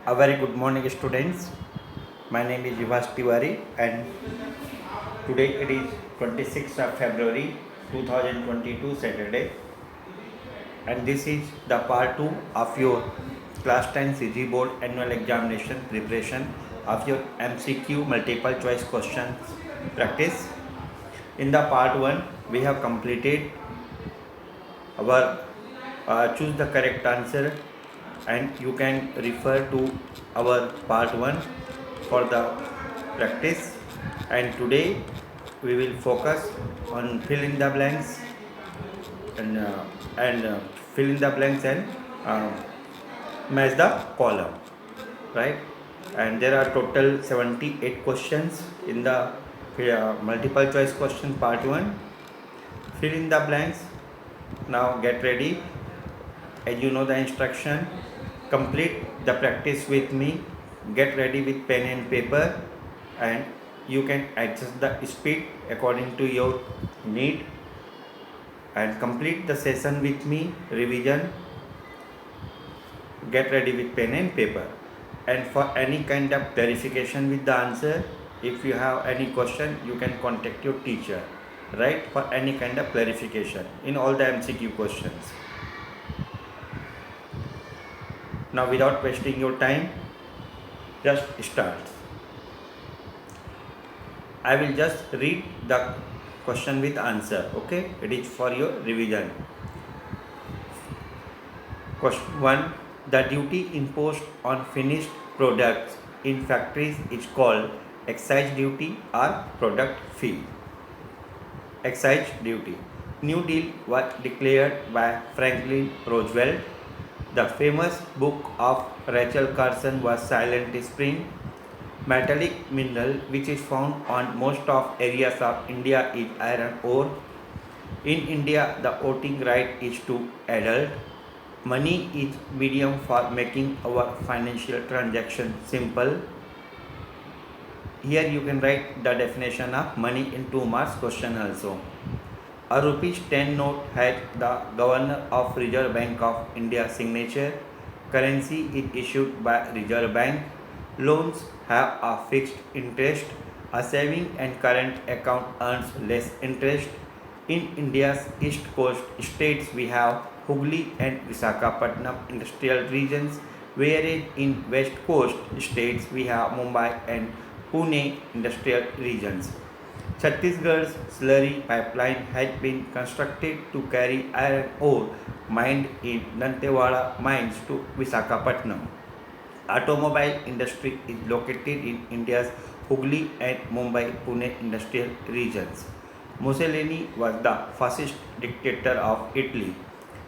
A very good morning, students. My name is Yuvas Tiwari, and today it is 26th of February 2022, Saturday, and this is the part 2 of your Class 10 CG Board Annual Examination preparation of your MCQ multiple choice questions practice. In the part 1, we have completed our choose the correct answer, and you can refer to our part 1 for the practice. And today we will focus on fill in the blanks and fill in the blanks and uh, match the column, right? And there are total 78 questions in the multiple choice question part 1. Fill in the blanks. Now get ready. As you know the instruction, complete the practice with me. Get ready with pen and paper, and you can adjust the speed according to your need, and complete the session with me. Revision. Get ready with pen and paper. And for any kind of clarification with the answer, if you have any question, you can contact your teacher, right, for any kind of clarification in all the MCQ questions. Now without wasting your time, just start. I will just read the question with answer, okay? It is for your revision. Question 1. The duty imposed on finished products in factories is called excise duty or product fee. Excise duty. New Deal was declared by Franklin Roosevelt. The famous book of Rachel Carson was Silent Spring. Metallic mineral which is found on most of areas of India is iron ore. In India, the voting right is to adult. Money is medium for making our financial transaction simple. Here you can write the definition of money in 2 marks question also. A rupees 10 note has the Governor of Reserve Bank of India signature. Currency is issued by Reserve Bank. Loans have a fixed interest. A saving and current account earns less interest. In India's east coast states we have Hooghly and Visakhapatnam industrial regions, whereas in west coast states we have Mumbai and Pune industrial regions. Chhattisgarh's slurry pipeline has been constructed to carry iron ore mined in Dantewada mines to Visakhapatnam. Automobile industry is located in India's Hooghly and Mumbai-Pune industrial regions. Mussolini was the fascist dictator of Italy.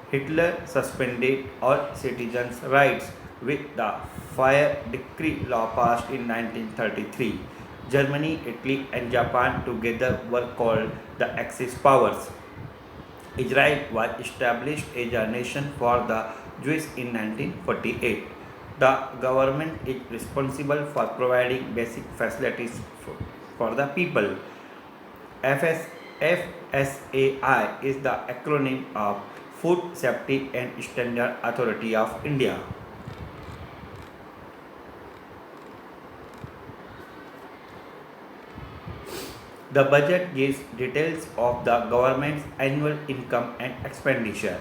Hitler suspended all citizens' rights with the Fire Decree law passed in 1933. Germany, Italy, and Japan together were called the Axis powers. Israel was established as a nation for the Jews in 1948. The government is responsible for providing basic facilities for the people. FSAI is the acronym of Food Safety and Standard Authority of India. The budget gives details of the government's annual income and expenditure.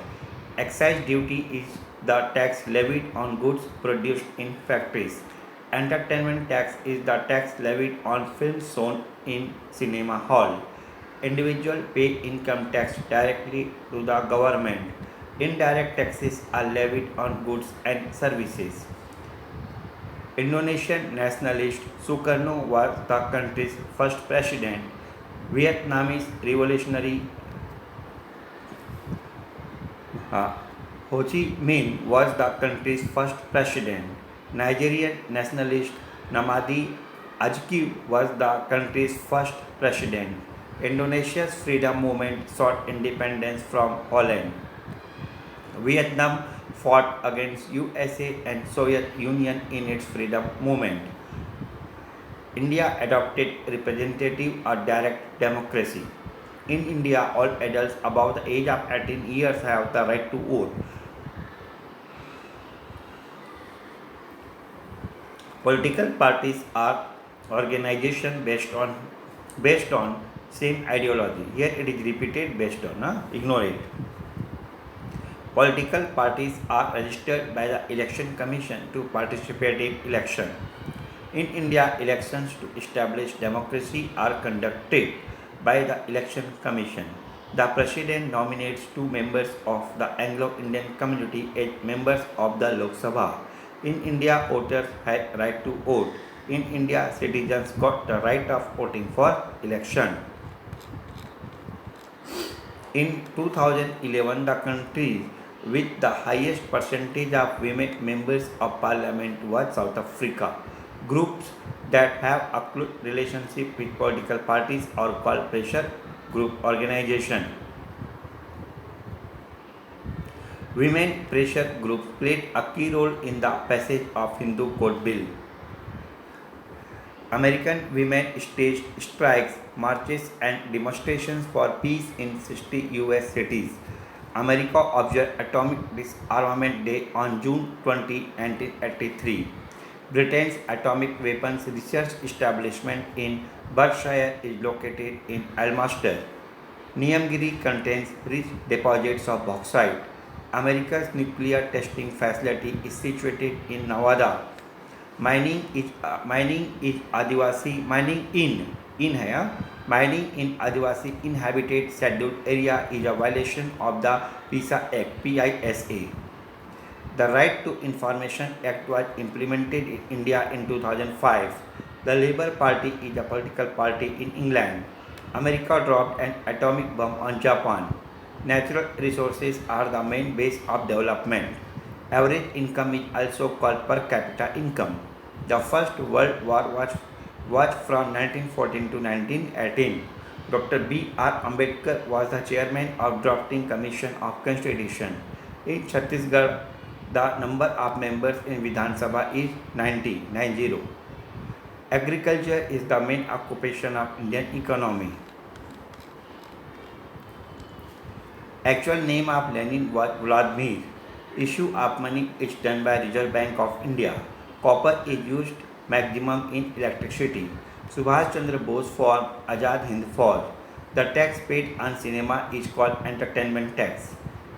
Excise duty is the tax levied on goods produced in factories. Entertainment tax is the tax levied on films shown in cinema hall. Individuals pay income tax directly to the government. Indirect taxes are levied on goods and services. Indonesian nationalist Sukarno was the country's first president. Vietnamese revolutionary Ho Chi Minh was the country's first president. Nigerian nationalist Namadi Azkiw was the country's first president. Indonesia's freedom movement sought independence from Holland. Vietnam fought against USA and Soviet Union in its freedom movement. India adopted representative or direct democracy. In India, all adults above the age of 18 years have the right to vote. Political parties are organization based on same ideology. Here it is repeated based on. Ignore it. Political parties are registered by the Election Commission to participate in election. In India, elections to establish democracy are conducted by the Election Commission. The President nominates two members of the Anglo-Indian community as members of the Lok Sabha. In India, voters had right to vote. In India, citizens got the right of voting for election. In 2011, the country with the highest percentage of women members of parliament was South Africa. Groups that have a close relationship with political parties are called pressure group organization. Women pressure groups played a key role in the passage of Hindu Code Bill. American women staged strikes, marches, and demonstrations for peace in 60 US cities. America observed Atomic Disarmament Day on June 20, 1983. Britain's atomic weapons research establishment in Berkshire is located in Almaster. Niyamgiri contains rich deposits of bauxite. America's nuclear testing facility is situated in Nevada. Mining in Adivasi inhabited scheduled area is a violation of the PISA Act (PISA). The Right to Information Act was implemented in India in 2005. The Labour Party is a political party in England. America dropped an atomic bomb on Japan. Natural resources are the main base of development. Average income is also called per capita income. The First World War was from 1914 to 1918. Dr. B.R. Ambedkar was the chairman of Drafting Commission of Constitution. In Chhattisgarh, the number of members in Vidhan Sabha is 90. Agriculture is the main occupation of Indian economy. Actual name of Lenin was Vladimir. Issue of money is done by Reserve Bank of India. Copper is used maximum in electricity. Subhash Chandra Bose formed Azad Hind Fauj. The tax paid on cinema is called entertainment tax.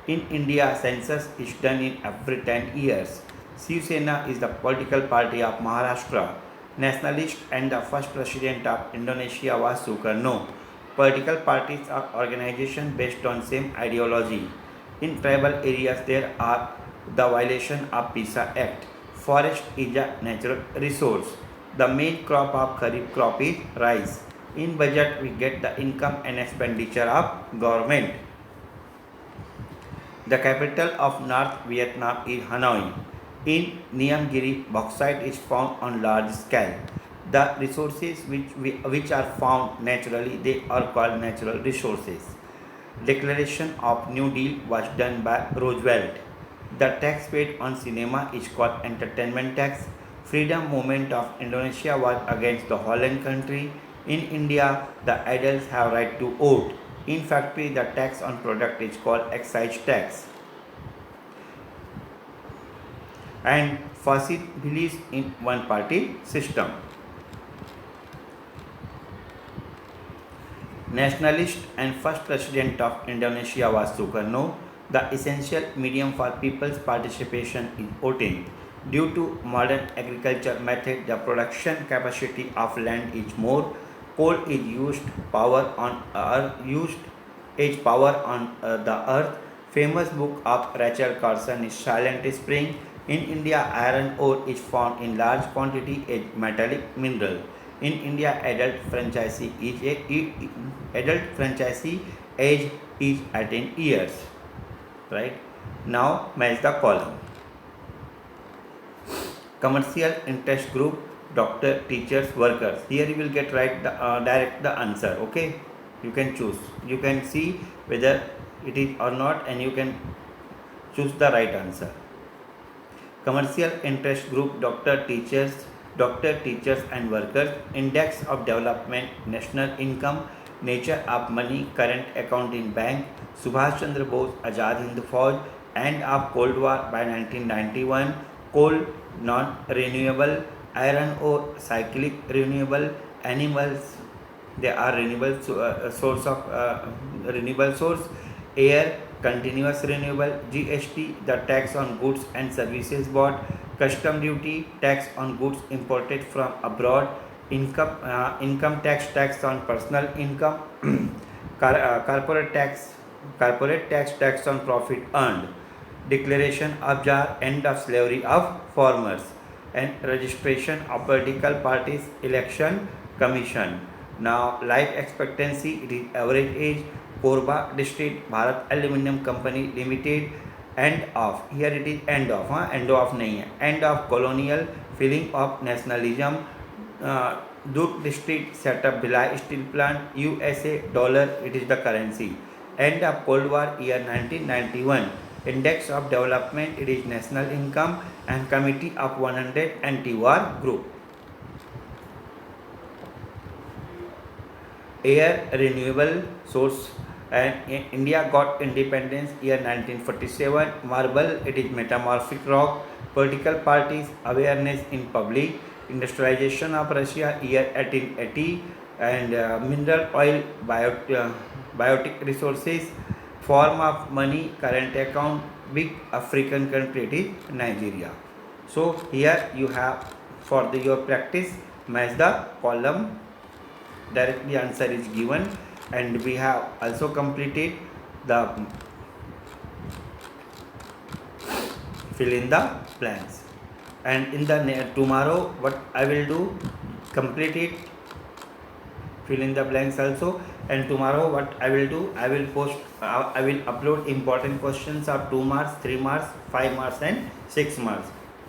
In India, census is done in every 10 years. Shiv Sena is the political party of Maharashtra. Nationalist and the first president of Indonesia was Sukarno. Political parties are organizations based on same ideology. In tribal areas, there are the violation of PISA Act. Forest is a natural resource. The main crop of Kharif crop is rice. In budget, we get the income and expenditure of government. The capital of North Vietnam is Hanoi. In Niyamgiri, bauxite is found on large scale. The resources which are found naturally, they are called natural resources. Declaration of New Deal was done by Roosevelt. The tax paid on cinema is called entertainment tax. Freedom movement of Indonesia was against the Holland country. In India, the adults have right to vote. In factory, the tax on product is called excise tax. And Fasid believes in one-party system. Nationalist and first president of Indonesia was Sukarno. The essential medium for people's participation is voting. Due to modern agriculture method, the production capacity of land is more. Coal is used as power on the earth. Famous book of Rachel Carson is Silent Spring. In India, iron ore is found in large quantity as metallic mineral. In India, adult franchisee age is 18 years. Right? Now match the column. Commercial interest group, doctor, teachers, workers. Here you will get direct the answer. Okay, you can choose. You can see whether it is or not, and you can choose the right answer. Commercial interest group, doctor, teachers, and workers. Index of development, national income, nature of money, current account in bank, Subhash Chandra Bose, Azad Hind Fauj, end of Cold War by 1991, coal, non-renewable, iron ore, cyclic renewable, animals, they are source of renewable source, air, continuous renewable, GST, the tax on goods and services bought, custom duty, tax on goods imported from abroad, income tax on personal income, corporate tax on profit earned, declaration of jar, end of slavery of farmers, and registration of political parties, election commission. Now life expectancy, it is average age, Korba district, Bharat Aluminium Company Limited, end of, here it is end of, end of नहीं है, end of colonial feeling of nationalism, Dut district set up Bhilai steel plant, USA dollar, it is the currency, end of Cold War year 1991, index of development, it is national income, and committee of 100 anti-war group. Air, renewable source, and India got independence year 1947, marble, it is metamorphic rock, political parties, awareness in public, industrialization of Russia year 1880, and mineral oil, biotic resources, form of money, current account, big African country, it is Nigeria. So here you have, for your practice, match the column, directly answer is given, and we have also completed the fill in the blanks. And in the tomorrow what I will do, complete it, fill in the blanks also. And tomorrow what I will do, I will upload important questions of 2 marks, 3 marks, 5 marks and 6 marks.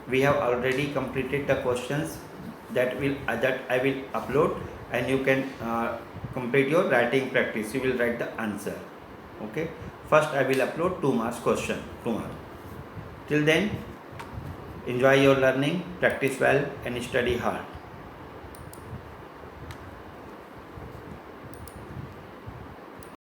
We have already completed the questions that I will upload, and you can complete your writing practice. You will write the answer. Okay, first I will upload 2 marks question tomorrow. Till then, enjoy your learning, practice well and study hard.